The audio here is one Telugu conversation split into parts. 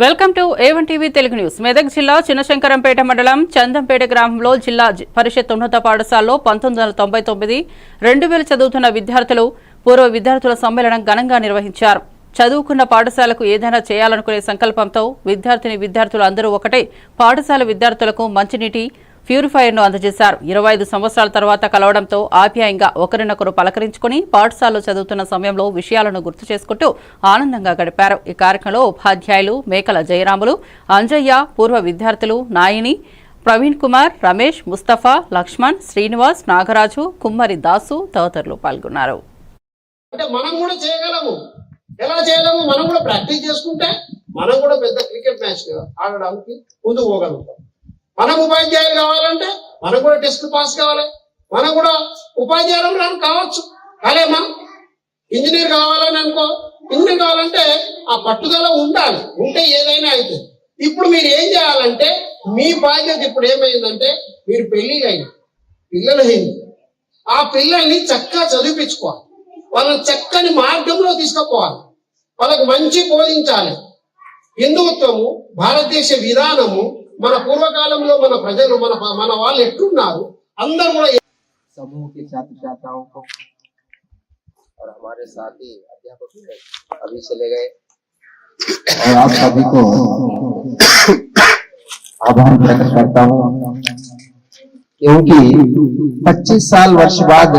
Welcome to A1 TV Telugu news. Medak జిల్లా చిన్నశంకరంపేట మండలం చందంపేట గ్రామంలో జిల్లా పరిషత్ ఉన్నత పాఠశాలలో 1999 2000 చదువుతున్న విద్యార్థులు పూర్వ విద్యార్థుల సమ్మేళనం ఘనంగా నిర్వహించారు. చదువుకున్న పాఠశాలకు ఏదైనా చేయాలనుకునే సంకల్పంతో విద్యార్థులు అందరూ ఒకటే పాఠశాల విద్యార్థులకు మంచినీటి ప్యూరిఫైర్ను అందజేశారు. 25 సంవత్సరాల తర్వాత కలవడంతో ఆప్యాయంగా ఒకరినొకరు పలకరించుకుని పాఠశాలలో చదువుతున్న సమయంలో విషయాలను గుర్తు చేసుకుంటూ ఆనందంగా గడిపారు. ఈ కార్యక్రమంలో ఉపాధ్యాయులు మేకల జయరాములు, అంజయ్య, పూర్వ విద్యార్థులు నాయిని, ప్రవీణ్ కుమార్, రమేష్, ముస్తఫా, లక్ష్మణ్, శ్రీనివాస్, నాగరాజు, కుమ్మరి దాసు తదితరులు పాల్గొన్నారు. మనం కూడా చేయగలము. ఎలా చేయగలము? మనం కూడా ప్రాక్టీస్ చేసుకుంటే మనం కూడా పెద్ద క్రికెట్ మ్యాచ్ ఆడడానికి ముందుకు పోగలుగుతాం. మనం ఉపాధ్యాయులు కావాలంటే మనం కూడా టెస్ట్ పాస్ కావాలి. మనం కూడా ఉపాధ్యాయులు కావచ్చు. కాలేమా? ఇంజనీర్ కావాలని అనుకో. ఇంజనీర్ కావాలంటే ఆ పట్టుదల ఉండాలి. ఉంటే ఏదైనా అవుతుంది. ఇప్పుడు మీరు ఏం చేయాలంటే మీ బాధ్యత ఇప్పుడు ఏమైందంటే మీరు పెళ్లిళ్ళైన పిల్లలు అయింది. ఆ పిల్లల్ని చక్కగా చదివించుకోవాలి. వాళ్ళని చక్కని మార్గంలో తీసుకుపోవాలి. వాళ్ళకు మంచి బోధించాలి. హిందుత్వము, భారతదేశ విధానము, మన పూర్వకాలంలో మన ప్రజలు మన వాళ్ళు ఎట్లున్నారు అందరూ కూడా समूह के छात्र छात्राओं को और हमारे साथी अध्यापक अभी चले गए और आप सभी को आभार प्रकट करता हूँ क्योंकि 25 साल वर्ष बाद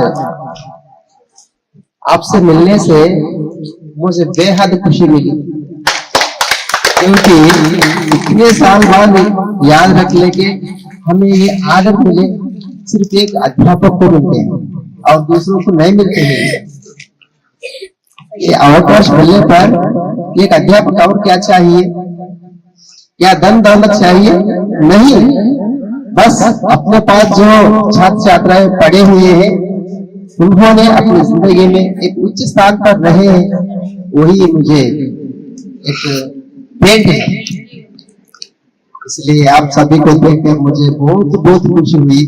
आपसे मिलने से मुझे बेहद खुशी मिली, क्योंकि इतने साल बाद याद रख लेके हमें ये आदत मिले सिर्फ एक अध्यापक को मिलते हैं और दूसरों को नहीं मिलते हैं। ये अवकाश मिलने पर एक अध्यापक और क्या चाहिए? क्या धन दौलत चाहिए? नहीं, बस अपने पास जो छात्र छात्राएं पढ़े हुए हैं उन्होंने अपनी जिंदगी में एक उच्च स्थान पर रहे हैं, वही मुझे एक भेंट है। इसलिए आप सभी को देखकर मुझे बहुत बहुत खुशी हुई,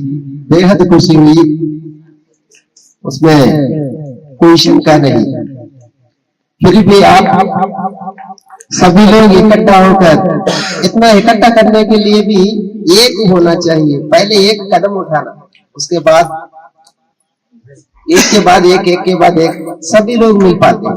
बेहद खुशी हुई, उसमें कोई शंका नहीं। फिर भी आप सभी लोग इकट्ठा होकर इतना इकट्ठा करने के लिए भी एक होना चाहिए। पहले एक कदम उठाना, उसके बाद एक के बाद एक, एक के बाद एक, सभी लोग मिल पाते हैं।